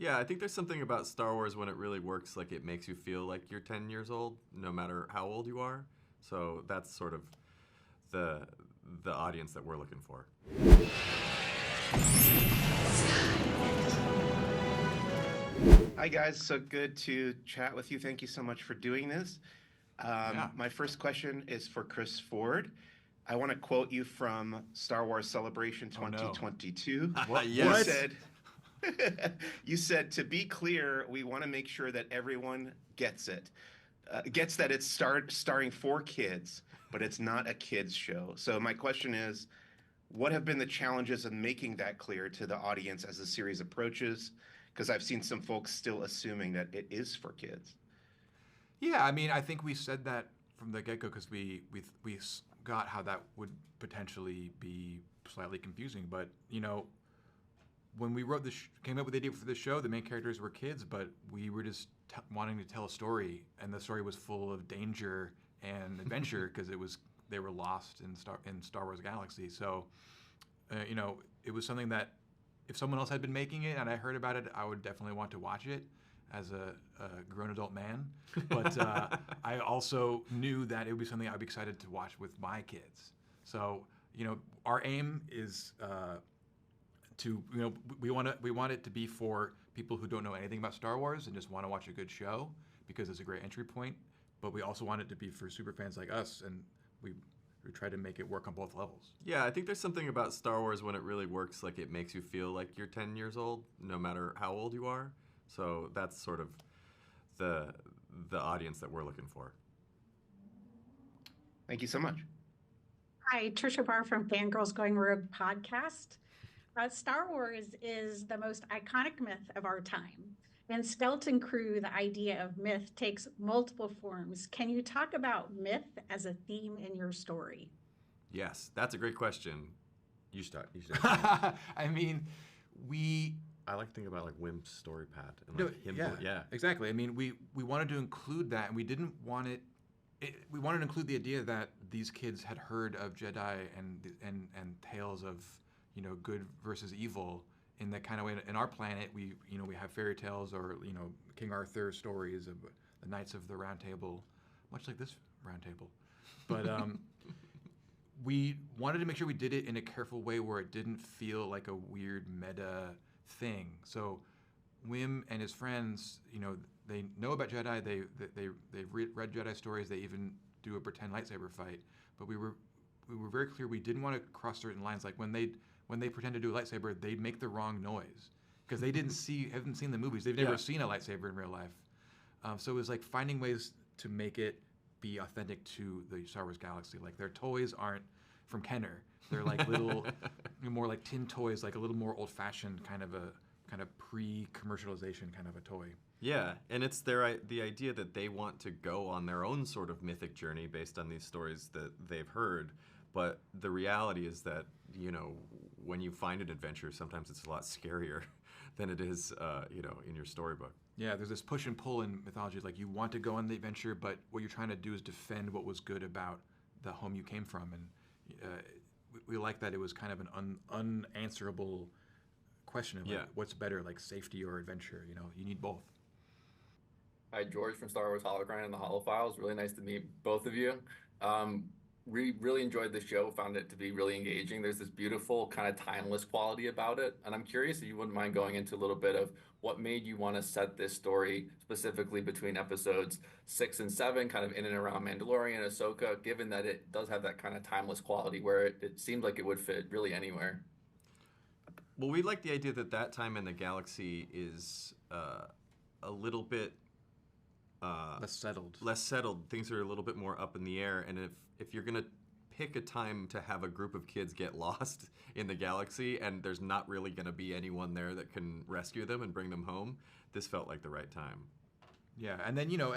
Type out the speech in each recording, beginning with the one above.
Yeah, I think there's something about Star Wars when it really works, like it makes you feel like you're 10 years old, no matter how old you are. So that's sort of the audience that we're looking for. Hi guys, so good to chat with you. Thank you so much for doing this. My first question is for Chris Ford. I want to quote you from Star Wars Celebration 2022. Yes. You said, to be clear, we want to make sure that everyone gets it. Gets that it's starring 4 kids, but it's not a kids show. So my question is, what have been the challenges of making that clear to the audience as the series approaches? Because I've seen some folks still assuming that it is for kids. Yeah, I mean, I think we said that from the get-go because we got how that would potentially be slightly confusing. But, you know, when we wrote came up with the idea for the show, the main characters were kids, but we were just wanting to tell a story, and the story was full of danger and adventure because they were lost in Star Wars Galaxy. So, you know, it was something that if someone else had been making it and I heard about it, I would definitely want to watch it as a grown adult man. But I also knew that it would be something I'd be excited to watch with my kids. So, you know, our aim is we want it to be for people who don't know anything about Star Wars and just want to watch a good show because it's a great entry point. But we also want it to be for super fans like us, and we try to make it work on both levels. Yeah, I think there's something about Star Wars when it really works, like it makes you feel like you're 10 years old, no matter how old you are. So that's sort of the audience that we're looking for. Thank you so much. Hi, Tricia Barr from FANGIRLS Going Rogue podcast. Star Wars is the most iconic myth of our time. In Skeleton Crew, the idea of myth takes multiple forms. Can you talk about myth as a theme in your story? Yes, that's a great question. You start. I mean, I like to think about like Wim's story pad. And like yeah, exactly. I mean, we wanted to include that, and we didn't want we wanted to include the idea that these kids had heard of Jedi and tales of, you know, good versus evil in that kind of way. In our planet, we have fairy tales or, you know, King Arthur stories of the Knights of the Round Table, much like this Round Table. But we wanted to make sure we did it in a careful way where it didn't feel like a weird meta thing. So Wim and his friends, you know, they know about Jedi. They've read Jedi stories. They even do a pretend lightsaber fight. But we were very clear we didn't want to cross certain lines. Like when they pretend to do a lightsaber, they'd make the wrong noise because they haven't seen the movies. They've never seen a lightsaber in real life. So it was like finding ways to make it be authentic to the Star Wars galaxy. Like their toys aren't from Kenner. They're like little, more like tin toys, like a little more old-fashioned kind of pre-commercialization kind of a toy. Yeah, and it's the idea that they want to go on their own sort of mythic journey based on these stories that they've heard. But the reality is that, you know, when you find an adventure, sometimes it's a lot scarier than it is, you know, in your storybook. Yeah, there's this push and pull in mythology. Like you want to go on the adventure, but what you're trying to do is defend what was good about the home you came from. And we like that it was kind of an unanswerable question of like, what's better, like safety or adventure? You know, you need both. Hi, George from Star Wars HOLOCRON and the HoloFiles. Really nice to meet both of you. We really enjoyed the show, found it to be really engaging. There's this beautiful kind of timeless quality about it. And I'm curious if you wouldn't mind going into a little bit of what made you want to set this story specifically between episodes 6 and 7, kind of in and around Mandalorian and Ahsoka, given that it does have that kind of timeless quality where it seemed like it would fit really anywhere. Well, we like the idea that time in the galaxy is a little bit less settled. Less settled. Things are a little bit more up in the air. And if you're going to pick a time to have a group of kids get lost in the galaxy and there's not really going to be anyone there that can rescue them and bring them home, this felt like the right time. Yeah, and then, you know,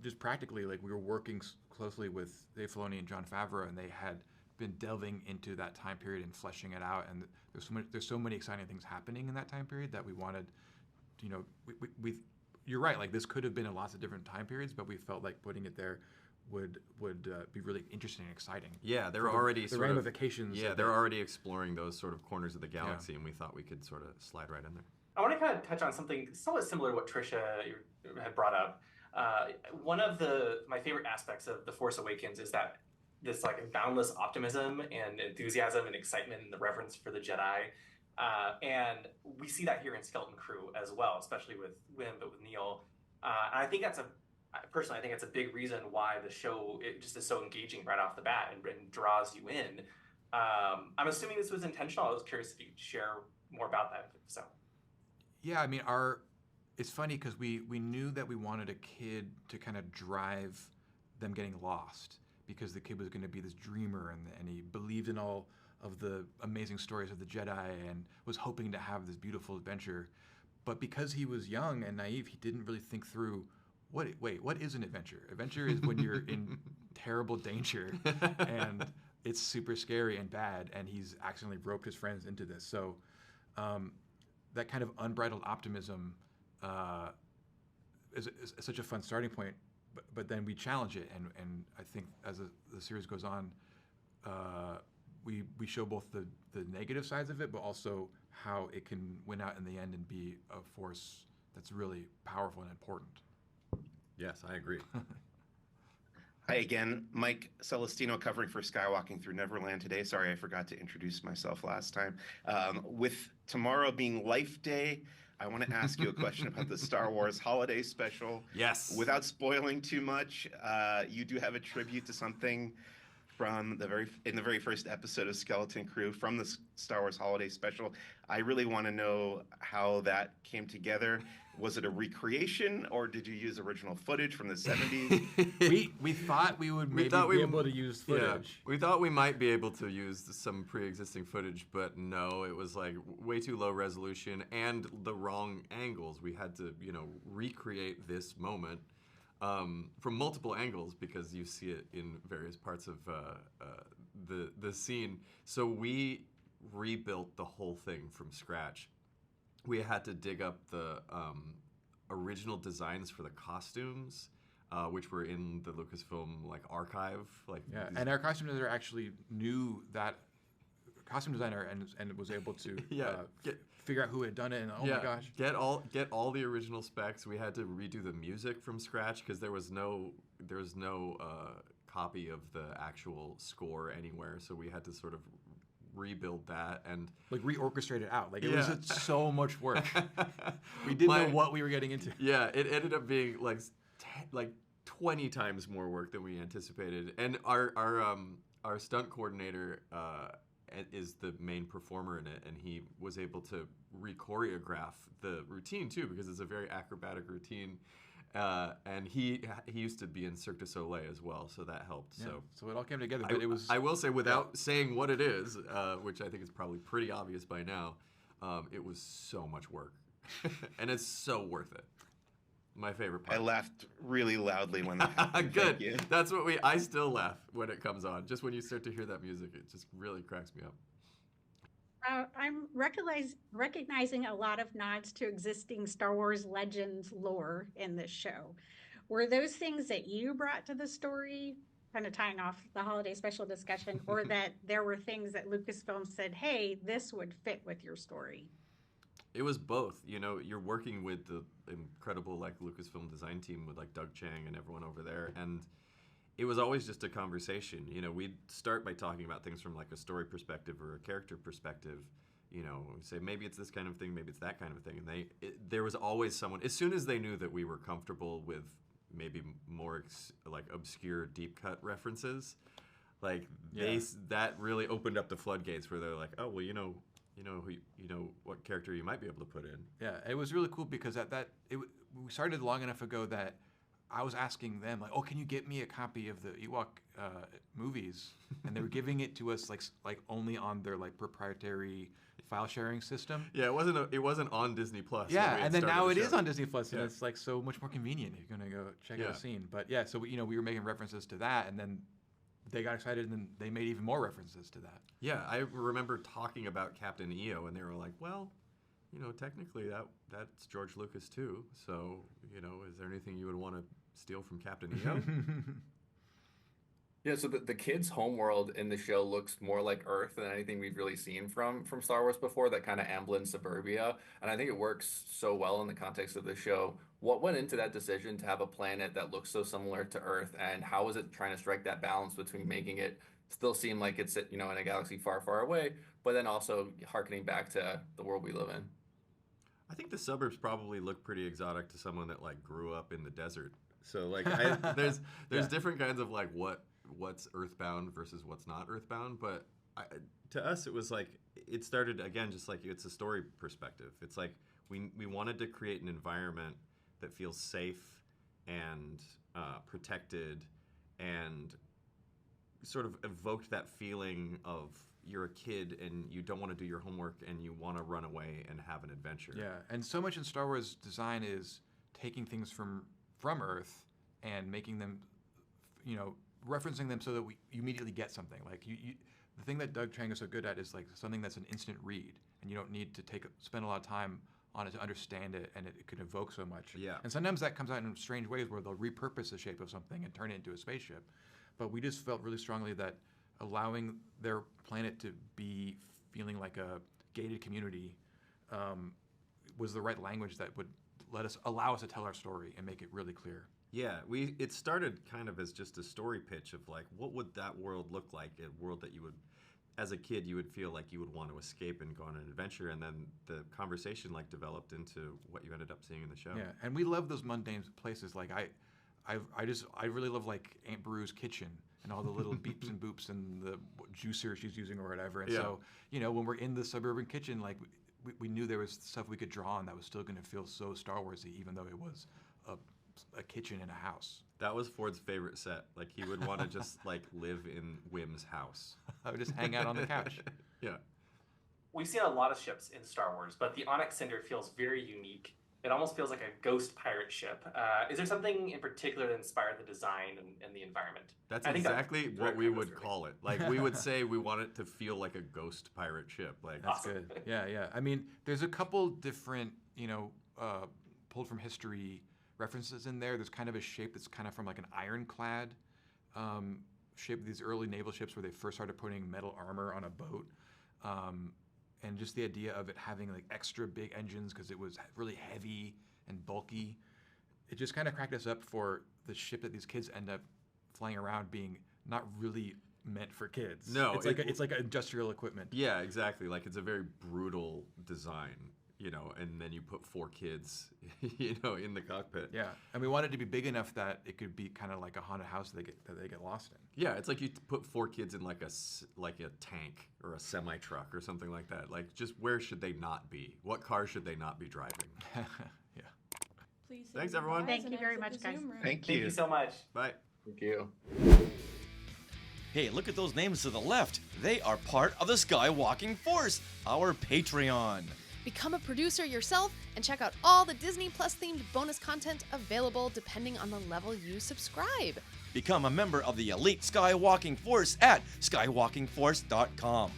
just practically, like we were working closely with Dave Filoni and Jon Favreau, and they had been delving into that time period and fleshing it out. And there's so many exciting things happening in that time period that we wanted, you know, you're right. Like this could have been in lots of different time periods, but we felt like putting it there would be really interesting and exciting. Yeah, they're already the ramifications. Yeah, they're already exploring those sort of corners of the galaxy, and we thought we could sort of slide right in there. I want to kind of touch on something somewhat similar to what Tricia had brought up. One of my favorite aspects of The Force Awakens is that this like boundless optimism and enthusiasm and excitement and the reverence for the Jedi. And we see that here in Skeleton Crew as well, especially with Wim, but with Neil. And I think personally, I think that's a big reason why the show it just is so engaging right off the bat and draws you in. I'm assuming this was intentional. I was curious if you could share more about that. So, yeah, I mean, it's funny because we knew that we wanted a kid to kind of drive them getting lost, because the kid was going to be this dreamer and he believed in all of the amazing stories of the Jedi and was hoping to have this beautiful adventure. But because he was young and naive, he didn't really think through, what is an adventure? Adventure is when you're in terrible danger and it's super scary and bad, and he's accidentally roped his friends into this. So that kind of unbridled optimism is such a fun starting point, but then we challenge it, and I think as the series goes on, we show both the negative sides of it, but also how it can win out in the end and be a force that's really powerful and important. Yes, I agree. Hi again, Mike Celestino covering for Skywalking Through Neverland today. Sorry, I forgot to introduce myself last time. With tomorrow being Life Day, I want to ask you a question about the Star Wars Holiday Special. Yes. Without spoiling too much, you do have a tribute to something from in the very first episode of Skeleton Crew from the Star Wars Holiday Special. I really want to know how that came together. Was it a recreation, or did you use original footage from the 70s? we thought we would maybe be able to use footage. Yeah, we thought we might be able to use some pre-existing footage, but no, it was like way too low resolution and the wrong angles. We had to, recreate this moment from multiple angles because you see it in various parts of the scene. So we rebuilt the whole thing from scratch. We had to dig up the original designs for the costumes, which were in the Lucasfilm archive. And our costume designer actually knew that costume designer and was able to figure out who had done it. And oh my gosh, get all the original specs. We had to redo the music from scratch because there was no copy of the actual score anywhere. So we had to sort of rebuild that and reorchestrate it out. It was so much work. We didn't know what we were getting into. Yeah, it ended up being like 20 times more work than we anticipated. And our stunt coordinator is the main performer in it, and he was able to re-choreograph the routine too, because it's a very acrobatic routine. And he used to be in Cirque du Soleil as well, so that helped. Yeah, so it all came together. But it was. I will say, without saying what it is, which I think is probably pretty obvious by now, it was so much work, and it's so worth it. My favorite part. I laughed really loudly when that happened. Good. Thank you. That's what I still laugh when it comes on. Just when you start to hear that music, it just really cracks me up. I'm recognizing a lot of nods to existing Star Wars Legends lore in this show. Were those things that you brought to the story, kind of tying off the holiday special discussion, or that there were things that Lucasfilm said, hey, this would fit with your story? It was both. You're working with the incredible Lucasfilm design team with Doug Chang and everyone over there, and it was always just a conversation. We'd start by talking about things from a story perspective or a character perspective. We say maybe it's this kind of thing, maybe it's that kind of thing, and there was always someone. As soon as they knew that we were comfortable with maybe more obscure deep cut references, that really opened up the floodgates where they're like, oh well, what character you might be able to put in. Yeah, it was really cool because we started long enough ago that I was asking them oh, can you get me a copy of the Ewok movies? And they were giving it to us only on their proprietary file sharing system. Yeah, it wasn't on Disney Plus. Yeah, and then now it is on Disney Plus, and it's so much more convenient if you're gonna go check out a scene. But yeah, so we were making references to that, and then they got excited, and then they made even more references to that. Yeah, I remember talking about Captain EO, and they were like, well, technically that's George Lucas too. So, is there anything you would want to steal from Captain EO? Yeah, so the kids' homeworld in the show looks more like Earth than anything we've really seen from Star Wars before, that kind of Amblin suburbia. And I think it works so well in the context of the show. What went into that decision to have a planet that looks so similar to Earth, and how is it trying to strike that balance between making it still seem like it's, in a galaxy far, far away, but then also harkening back to the world we live in? I think the suburbs probably look pretty exotic to someone that like grew up in the desert. So like there's different kinds of like what's earthbound versus what's not earthbound, but to us it was like it started again just like it's a story perspective. It's like we wanted to create an environment that feels safe and protected and sort of evoked that feeling of you're a kid and you don't want to do your homework and you want to run away and have an adventure. Yeah, and so much in Star Wars design is taking things from Earth and making them, referencing them so that you immediately get something. Like the thing that Doug Chiang is so good at is like something that's an instant read, and you don't need to spend a lot of time on it to understand it, and it can evoke so much. Yeah. And sometimes that comes out in strange ways where they'll repurpose the shape of something and turn it into a spaceship. But we just felt really strongly that allowing their planet to be feeling like a gated community was the right language that would allow us to tell our story and make it really clear. Yeah, it started kind of as just a story pitch of like, what would that world look like? A world that you would, as a kid, you would feel like you would want to escape and go on an adventure, and then the conversation like developed into what you ended up seeing in the show. Yeah, and we love those mundane places. Like I really love like Aunt Beru's kitchen and all the little beeps and boops and the juicer she's using or whatever. And so, when we're in the suburban kitchen, like we knew there was stuff we could draw on that was still going to feel so Star Warsy, even though it was a kitchen in a house. That was Ford's favorite set. Like he would want to just like live in Wim's house. I would just hang out on the couch. Yeah. We've seen a lot of ships in Star Wars, but the Onyx Cinder feels very unique. It almost feels like a ghost pirate ship. Is there something in particular that inspired the design and the environment? That's exactly what we would call it. Like we would say we want it to feel like a ghost pirate ship. Like That's awesome. Good. Yeah. I mean, there's a couple different, pulled from history references in there. There's kind of a shape that's kind of from like an ironclad shape of these early naval ships where they first started putting metal armor on a boat. And just the idea of it having like extra big engines because it was really heavy and bulky. It just kind of cracked us up for the ship that these kids end up flying around being not really meant for kids. No, it's like industrial equipment. Yeah, exactly. Like it's a very brutal design, and then you put 4 kids, in the cockpit. Yeah, and we wanted it to be big enough that it could be kind of like a haunted house that they get lost in. Yeah, it's like you put 4 kids in like a tank or a semi truck or something like that. Like, just where should they not be? What car should they not be driving? Yeah. Please. Thanks, everyone. Thank you very much, guys. Thank you. Thank you so much. Bye. Thank you. Hey, look at those names to the left. They are part of the Skywalking Force, our Patreon. Become a producer yourself and check out all the Disney Plus themed bonus content available depending on the level you subscribe. Become a member of the elite Skywalking Force at skywalkingforce.com.